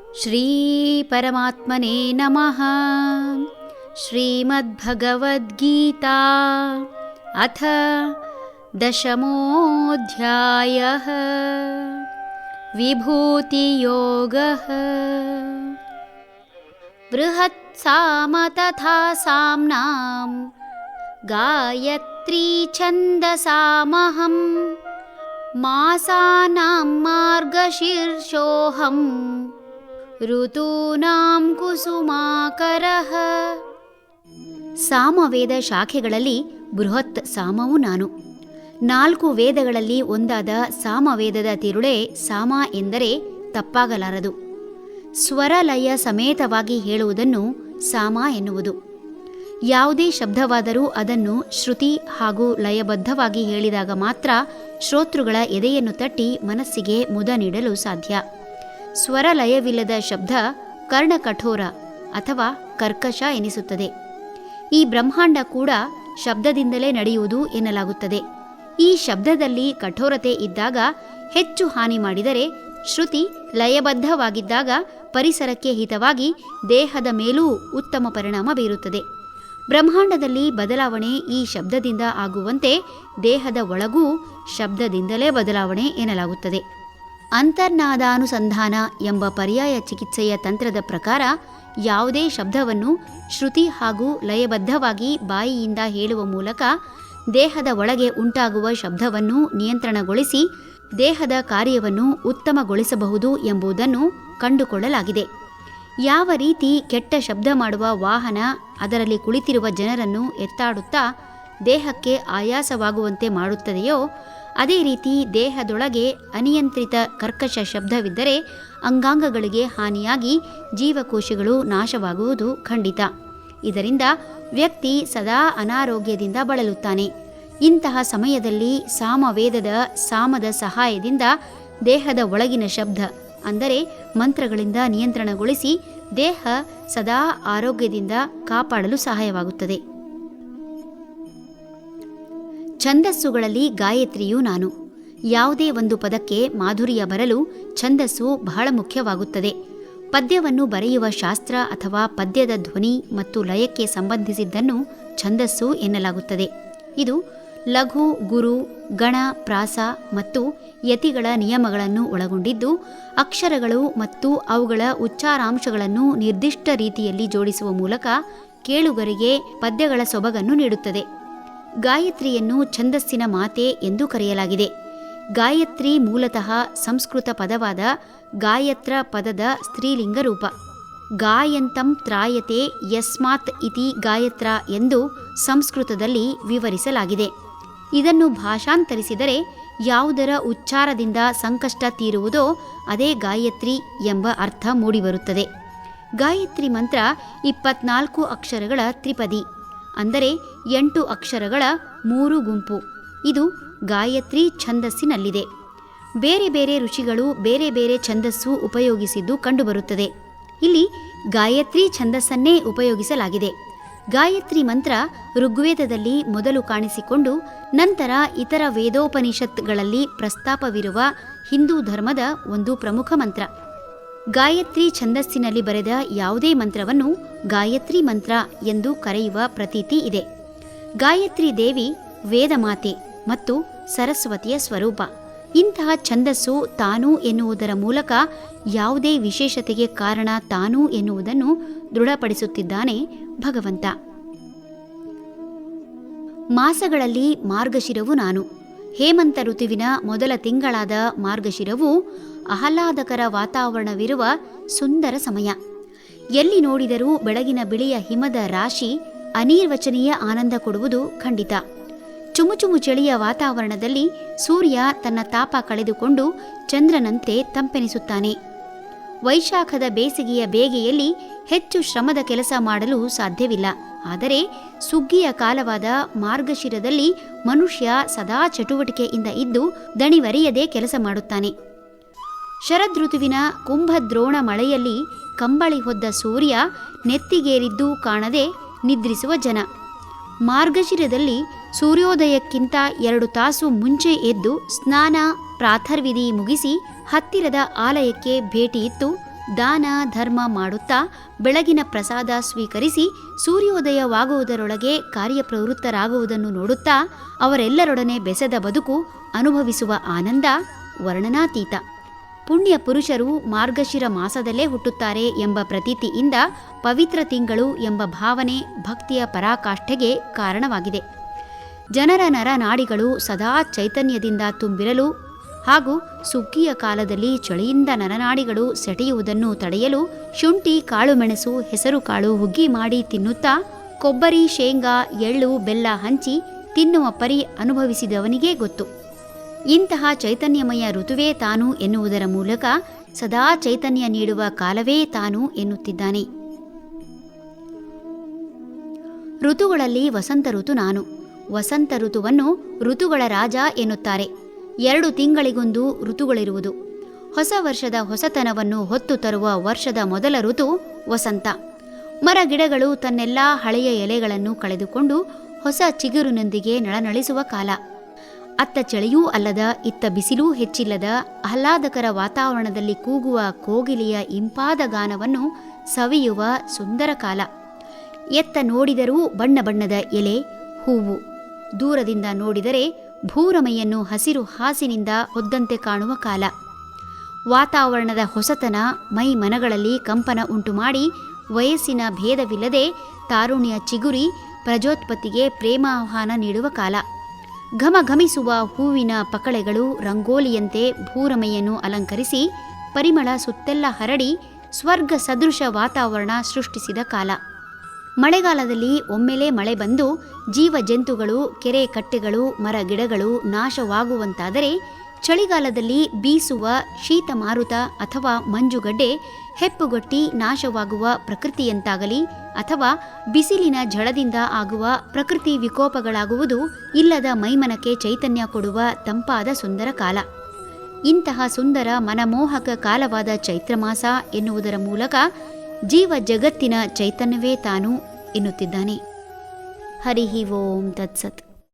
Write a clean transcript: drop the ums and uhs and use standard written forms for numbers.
ಶ್ರೀ ಪರಮಾತ್ಮನೇ ನಮಃ. ಶ್ರೀಮದ್ಭಗವದ್ಗೀತಾ ಅಥ ದಶಮೋऽಧ್ಯಾಯಃ. ವಿಭೂತಿಯೋಗಃ. ಬೃಹತ್ಸಾಮ ತಥಾ ಸಾಮ್ನಾಂ ಗಾಯತ್ರೀ ಛಂದಸಾಮಹಂ ಮಾಸಾನಾಂ ಮಾರ್ಗಶೀರ್ಷೋಹಂ ಋತೂನಾಂ ಕುಸುಮಾಕರಃ. ಸಾಮವೇದ ಶಾಖೆಗಳಲ್ಲಿ ಬೃಹತ್ ಸಾಮವು ನಾನು. 4 ವೇದಗಳಲ್ಲಿ ಒಂದಾದ ಸಾಮವೇದದ ತಿರುಳೇ ಸಾಮ ಎಂದರೆ ತಪ್ಪಾಗಲಾರದು. ಸ್ವರಲಯ ಸಮೇತವಾಗಿ ಹೇಳುವುದನ್ನು ಸಾಮ ಎನ್ನುವುದು. ಯಾವುದೇ ಶಬ್ದವಾದರೂ ಅದನ್ನು ಶ್ರುತಿ ಹಾಗೂ ಲಯಬದ್ಧವಾಗಿ ಹೇಳಿದಾಗ ಮಾತ್ರ ಶ್ರೋತೃಗಳ ಎದೆಯನ್ನು ತಟ್ಟಿ ಮನಸ್ಸಿಗೆ ಮುದ ನೀಡಲು ಸಾಧ್ಯ. ಸ್ವರಲಯವಿಲ್ಲದ ಶಬ್ದ ಕರ್ಣಕಠೋರ ಅಥವಾ ಕರ್ಕಶ ಎನಿಸುತ್ತದೆ. ಈ ಬ್ರಹ್ಮಾಂಡ ಕೂಡ ಶಬ್ದದಿಂದಲೇ ನಡೆಯುವುದು ಎನ್ನಲಾಗುತ್ತದೆ. ಈ ಶಬ್ದದಲ್ಲಿ ಕಠೋರತೆ ಇದ್ದಾಗ ಹೆಚ್ಚು ಹಾನಿ ಮಾಡಿದರೆ, ಶ್ರುತಿ ಲಯಬದ್ಧವಾಗಿದ್ದಾಗ ಪರಿಸರಕ್ಕೆ ಹಿತವಾಗಿ ದೇಹದ ಮೇಲೂ ಉತ್ತಮ ಪರಿಣಾಮ ಬೀರುತ್ತದೆ. ಬ್ರಹ್ಮಾಂಡದಲ್ಲಿ ಬದಲಾವಣೆ ಈ ಶಬ್ದದಿಂದ ಆಗುವಂತೆ ದೇಹದ ಒಳಗೂ ಶಬ್ದದಿಂದಲೇ ಬದಲಾವಣೆ ಎನ್ನಲಾಗುತ್ತದೆ. ಅಂತರ್ನಾದಾನುಸಂಧಾನ ಎಂಬ ಪರ್ಯಾಯ ಚಿಕಿತ್ಸೆಯ ತಂತ್ರದ ಪ್ರಕಾರ ಯಾವುದೇ ಶಬ್ದವನ್ನು ಶ್ರುತಿ ಹಾಗೂ ಲಯಬದ್ಧವಾಗಿ ಬಾಯಿಯಿಂದ ಹೇಳುವ ಮೂಲಕ ದೇಹದ ಒಳಗೆ ಉಂಟಾಗುವ ಶಬ್ದವನ್ನು ನಿಯಂತ್ರಣಗೊಳಿಸಿ ದೇಹದ ಕಾರ್ಯವನ್ನು ಉತ್ತಮಗೊಳಿಸಬಹುದು ಎಂಬುದನ್ನು ಕಂಡುಕೊಳ್ಳಲಾಗಿದೆ. ಯಾವ ರೀತಿ ಕೆಟ್ಟ ಶಬ್ದ ಮಾಡುವ ವಾಹನ ಅದರಲ್ಲಿ ಕುಳಿತಿರುವ ಜನರನ್ನು ಎತ್ತಾಡುತ್ತಾ ದೇಹಕ್ಕೆ ಆಯಾಸವಾಗುವಂತೆ ಮಾಡುತ್ತದೆಯೋ, ಅದೇ ರೀತಿ ದೇಹದೊಳಗೆ ಅನಿಯಂತ್ರಿತ ಕರ್ಕಶ ಶಬ್ದವಿದ್ದರೆ ಅಂಗಾಂಗಗಳಿಗೆ ಹಾನಿಯಾಗಿ ಜೀವಕೋಶಗಳು ನಾಶವಾಗುವುದು ಖಂಡಿತ. ಇದರಿಂದ ವ್ಯಕ್ತಿ ಸದಾ ಅನಾರೋಗ್ಯದಿಂದ ಬಳಲುತ್ತಾನೆ. ಇಂತಹ ಸಮಯದಲ್ಲಿ ಸಾಮವೇದದ ಸಾಮದ ಸಹಾಯದಿಂದ ದೇಹದ ಒಳಗಿನ ಶಬ್ದ ಅಂದರೆ ಮಂತ್ರಗಳಿಂದ ನಿಯಂತ್ರಣಗೊಳಿಸಿ ದೇಹ ಸದಾ ಆರೋಗ್ಯದಿಂದ ಕಾಪಾಡಲು ಸಹಾಯವಾಗುತ್ತದೆ. ಛಂದಸ್ಸುಗಳಲ್ಲಿ ಗಾಯತ್ರಿಯೂ ನಾನು. ಯಾವುದೇ ಒಂದು ಪದಕ್ಕೆ ಮಾಧುರ್ಯ ಬರಲು ಛಂದಸ್ಸು ಬಹಳ ಮುಖ್ಯವಾಗುತ್ತದೆ. ಪದ್ಯವನ್ನು ಬರೆಯುವ ಶಾಸ್ತ್ರ ಅಥವಾ ಪದ್ಯದ ಧ್ವನಿ ಮತ್ತು ಲಯಕ್ಕೆ ಸಂಬಂಧಿಸಿದ್ದನ್ನು ಛಂದಸ್ಸು ಎನ್ನಲಾಗುತ್ತದೆ. ಇದು ಲಘು, ಗುರು, ಗಣ, ಪ್ರಾಸ ಮತ್ತು ಯತಿಗಳ ನಿಯಮಗಳನ್ನು ಒಳಗೊಂಡಿದ್ದು, ಅಕ್ಷರಗಳು ಮತ್ತು ಅವುಗಳ ಉಚ್ಚಾರಾಂಶಗಳನ್ನು ನಿರ್ದಿಷ್ಟ ರೀತಿಯಲ್ಲಿ ಜೋಡಿಸುವ ಮೂಲಕ ಕೇಳುಗರಿಗೆ ಪದ್ಯಗಳ ಸೊಬಗನ್ನು ನೀಡುತ್ತದೆ. ಗಾಯತ್ರಿಯನ್ನು ಛಂದಸ್ಸಿನ ಮಾತೆ ಎಂದು ಕರೆಯಲಾಗಿದೆ. ಗಾಯತ್ರಿ ಮೂಲತಃ ಸಂಸ್ಕೃತ ಪದವಾದ ಗಾಯತ್ರ ಪದದ ಸ್ತ್ರೀಲಿಂಗ ರೂಪ. ಗಾಯಂತಂ ತ್ರಾಯತೆ ಯಸ್ಮಾತ್ ಇತಿ ಗಾಯತ್ರ ಎಂದು ಸಂಸ್ಕೃತದಲ್ಲಿ ವಿವರಿಸಲಾಗಿದೆ. ಇದನ್ನು ಭಾಷಾಂತರಿಸಿದರೆ ಯಾವುದರ ಉಚ್ಚಾರದಿಂದ ಸಂಕಷ್ಟ ತೀರುವುದೋ ಅದೇ ಗಾಯತ್ರಿ ಎಂಬ ಅರ್ಥ ಮೂಡಿಬರುತ್ತದೆ. ಗಾಯತ್ರಿ ಮಂತ್ರ 24 ಅಕ್ಷರಗಳ ತ್ರಿಪದಿ, ಅಂದರೆ 8 ಅಕ್ಷರಗಳ 3 ಗುಂಪು. ಇದು ಗಾಯತ್ರಿ ಛಂದಸ್ಸಿನಲ್ಲಿದೆ. ಬೇರೆ ಬೇರೆ ಋಷಿಗಳು ಬೇರೆ ಬೇರೆ ಛಂದಸ್ಸು ಉಪಯೋಗಿಸಿದ್ದು ಕಂಡುಬರುತ್ತದೆ. ಇಲ್ಲಿ ಗಾಯತ್ರಿ ಛಂದಸ್ಸನ್ನೇ ಉಪಯೋಗಿಸಲಾಗಿದೆ. ಗಾಯತ್ರಿ ಮಂತ್ರ ಋಗ್ವೇದದಲ್ಲಿ ಮೊದಲು ಕಾಣಿಸಿಕೊಂಡು ನಂತರ ಇತರ ವೇದೋಪನಿಷತ್ಗಳಲ್ಲಿ ಪ್ರಸ್ತಾಪವಿರುವ ಹಿಂದೂ ಧರ್ಮದ ಒಂದು ಪ್ರಮುಖ ಮಂತ್ರ. ಗಾಯತ್ರಿ ಛಂದಸ್ಸಿನಲ್ಲಿ ಬರೆದ ಯಾವುದೇ ಮಂತ್ರವನ್ನು ಗಾಯತ್ರಿ ಮಂತ್ರ ಎಂದು ಕರೆಯುವ ಪ್ರತೀತಿ ಇದೆ. ಗಾಯತ್ರಿ ದೇವಿ ವೇದಮಾತೆ ಮತ್ತು ಸರಸ್ವತಿಯ ಸ್ವರೂಪ. ಇಂತಹ ಛಂದಸ್ಸು ತಾನು ಎನ್ನುವುದರ ಮೂಲಕ ಯಾವುದೇ ವಿಶೇಷತೆಗೆ ಕಾರಣ ತಾನು ಎನ್ನುವುದನ್ನು ದೃಢಪಡಿಸುತ್ತಿದ್ದಾನೆ ಭಗವಂತ. ಮಾಸಗಳಲ್ಲಿ ಮಾರ್ಗಶಿರವು ನಾನು. ಹೇಮಂತ ಋತುವಿನ ಮೊದಲ ತಿಂಗಳಾದ ಮಾರ್ಗಶಿರವು ಆಹ್ಲಾದಕರ ವಾತಾವರಣವಿರುವ ಸುಂದರ ಸಮಯ. ಎಲ್ಲಿ ನೋಡಿದರೂ ಬೆಳಗಿನ ಬಿಳಿಯ ಹಿಮದ ರಾಶಿ ಅನಿರ್ವಚನೀಯ ಆನಂದ ಕೊಡುವುದು ಖಂಡಿತ. ಚುಮುಚುಮು ಚಳಿಯ ವಾತಾವರಣದಲ್ಲಿ ಸೂರ್ಯ ತನ್ನ ತಾಪ ಕಳೆದುಕೊಂಡು ಚಂದ್ರನಂತೆ ತಂಪೆನಿಸುತ್ತಾನೆ. ವೈಶಾಖದ ಬೇಸಿಗೆಯ ಬೇಗೆಯಲ್ಲಿ ಹೆಚ್ಚು ಶ್ರಮದ ಕೆಲಸ ಮಾಡಲು ಸಾಧ್ಯವಿಲ್ಲ. ಆದರೆ ಸುಗ್ಗಿಯ ಕಾಲವಾದ ಮಾರ್ಗಶಿರದಲ್ಲಿ ಮನುಷ್ಯ ಸದಾ ಚಟುವಟಿಕೆಯಿಂದ ಇದ್ದು ದಣಿವರಿಯದೆ ಕೆಲಸ ಮಾಡುತ್ತಾನೆ. ಶರದೃತುವಿನ ಕುಂಭದ್ರೋಣ ಮಳೆಯಲ್ಲಿ ಕಂಬಳಿ ಹೊದ್ದ ಸೂರ್ಯ ನೆತ್ತಿಗೇರಿದ್ದು ಕಾಣದೆ ನಿದ್ರಿಸುವ ಜನ. ಮಾರ್ಗಶಿರದಲ್ಲಿ ಸೂರ್ಯೋದಯಕ್ಕಿಂತ 2 ತಾಸು ಮುಂಚೆ ಎದ್ದು ಸ್ನಾನ ಪ್ರಾತರ್ವಿಧಿ ಮುಗಿಸಿ ಹತ್ತಿರದ ಆಲಯಕ್ಕೆ ಭೇಟಿ ಇತ್ತು ದಾನ ಧರ್ಮ ಮಾಡುತ್ತಾ ಬೆಳಗಿನ ಪ್ರಸಾದ ಸ್ವೀಕರಿಸಿ ಸೂರ್ಯೋದಯವಾಗುವುದರೊಳಗೆ ಕಾರ್ಯಪ್ರವೃತ್ತರಾಗುವುದನ್ನು ನೋಡುತ್ತಾ ಅವರೆಲ್ಲರೊಡನೆ ಬೆಸೆದ ಬದುಕು ಅನುಭವಿಸುವ ಆನಂದ ವರ್ಣನಾತೀತ. ಪುಣ್ಯ ಪುರುಷರು ಮಾರ್ಗಶಿರ ಮಾಸದಲ್ಲೇ ಹುಟ್ಟುತ್ತಾರೆ ಎಂಬ ಪ್ರತೀತಿಯಿಂದ ಪವಿತ್ರ ತಿಂಗಳು ಎಂಬ ಭಾವನೆ ಭಕ್ತಿಯ ಪರಾಕಾಷ್ಠೆಗೆ ಕಾರಣವಾಗಿದೆ. ಜನರ ನರನಾಡಿಗಳು ಸದಾ ಚೈತನ್ಯದಿಂದ ತುಂಬಿರಲು ಹಾಗೂ ಸುಗ್ಗಿಯ ಕಾಲದಲ್ಲಿ ಚಳಿಯಿಂದ ನರನಾಡಿಗಳು ಸೆಟೆಯುವುದನ್ನು ತಡೆಯಲು ಶುಂಠಿ, ಕಾಳುಮೆಣಸು, ಹೆಸರುಕಾಳು ಹುಗ್ಗಿ ಮಾಡಿ ತಿನ್ನುತ್ತಾ ಕೊಬ್ಬರಿ, ಶೇಂಗಾ, ಎಳ್ಳು, ಬೆಲ್ಲ ಹಂಚಿ ತಿನ್ನುವ ಪರಿ ಅನುಭವಿಸಿದವನಿಗೇ ಗೊತ್ತು. ಇಂತಹ ಚೈತನ್ಯಮಯ ಋತುವೇ ತಾನು ಎನ್ನುವುದರ ಮೂಲಕ ಸದಾ ಚೈತನ್ಯ ನೀಡುವ ಕಾಲವೇ ತಾನು ಎನ್ನುತ್ತಿದ್ದಾನೆ. ಋತುಗಳಲ್ಲಿ ವಸಂತ ಋತು ನಾನು. ವಸಂತ ಋತುವನ್ನು ಋತುಗಳ ರಾಜ ಎನ್ನುತ್ತಾರೆ. 2 ತಿಂಗಳಿಗೊಂದು ಋತುಗಳಿರುವುದು. ಹೊಸ ವರ್ಷದ ಹೊಸತನವನ್ನು ಹೊತ್ತು ತರುವ ವರ್ಷದ ಮೊದಲ ಋತು ವಸಂತ. ಮರ ಗಿಡಗಳು ತನ್ನೆಲ್ಲ ಹಳೆಯ ಎಲೆಗಳನ್ನು ಕಳೆದುಕೊಂಡು ಹೊಸ ಚಿಗುರಿನೊಂದಿಗೆ ನಳನಳಿಸುವ ಕಾಲ. ಅತ್ತ ಚಳಿಯೂ ಅಲ್ಲದ, ಇತ್ತ ಬಿಸಿಲೂ ಹೆಚ್ಚಿಲ್ಲದ ಆಹ್ಲಾದಕರ ವಾತಾವರಣದಲ್ಲಿ ಕೂಗುವ ಕೋಗಿಲೆಯ ಇಂಪಾದ ಗಾನವನ್ನು ಸವಿಯುವ ಸುಂದರ ಕಾಲ. ಎತ್ತ ನೋಡಿದರೂ ಬಣ್ಣ ಬಣ್ಣದ ಎಲೆ, ಹೂವು. ದೂರದಿಂದ ನೋಡಿದರೆ ಭೂರಮೆಯನ್ನು ಹಸಿರು ಹಾಸಿನಿಂದ ಹೊದ್ದಂತೆ ಕಾಣುವ ಕಾಲ. ವಾತಾವರಣದ ಹೊಸತನ ಮೈ ಮನಗಳಲ್ಲಿ ಕಂಪನ ಉಂಟುಮಾಡಿ ವಯಸ್ಸಿನ ಭೇದವಿಲ್ಲದೆ ತಾರುಣ್ಯ ಚಿಗುರಿ ಪ್ರಜೋತ್ಪತ್ತಿಗೆ ಪ್ರೇಮಾಹ್ವಾನ ನೀಡುವ ಕಾಲ. ಘಮಘಮಿಸುವ ಹೂವಿನ ಪಕಳೆಗಳು ರಂಗೋಲಿಯಂತೆ ಭೂರಮೆಯನ್ನು ಅಲಂಕರಿಸಿ ಪರಿಮಳ ಸುತ್ತೆಲ್ಲ ಹರಡಿ ಸ್ವರ್ಗ ಸದೃಶ ವಾತಾವರಣ ಸೃಷ್ಟಿಸಿದ ಕಾಲ. ಮಳೆಗಾಲದಲ್ಲಿ ಒಮ್ಮೆಲೇ ಮಳೆ ಬಂದು ಜೀವ ಜಂತುಗಳು, ಕೆರೆ ಕಟ್ಟೆಗಳು, ಮರ ಗಿಡಗಳು ನಾಶವಾಗುವಂತಾದರೆ, ಚಳಿಗಾಲದಲ್ಲಿ ಬೀಸುವ ಶೀತ ಮಾರುತ ಅಥವಾ ಮಂಜುಗಡ್ಡೆ ಹೆಪ್ಪುಗಟ್ಟಿ ನಾಶವಾಗುವ ಪ್ರಕೃತಿಯಂತಾಗಲಿ ಅಥವಾ ಬಿಸಿಲಿನ ಝಳದಿಂದ ಆಗುವ ಪ್ರಕೃತಿ ವಿಕೋಪಗಳಾಗುವುದು ಇಲ್ಲದ ಮೈಮನಕ್ಕೆ ಚೈತನ್ಯ ಕೊಡುವ ತಂಪಾದ ಸುಂದರ ಕಾಲ. ಇಂತಹ ಸುಂದರ ಮನಮೋಹಕ ಕಾಲವಾದ ಚೈತ್ರಮಾಸ ಎನ್ನುವುದರ ಮೂಲಕ ಜೀವ ಜಗತ್ತಿನ ಚೈತನ್ಯವೇ ತಾನು ಎನ್ನುತ್ತಿದ್ದಾನೆ. ಹರಿ ಓಂ ತತ್ಸತ್.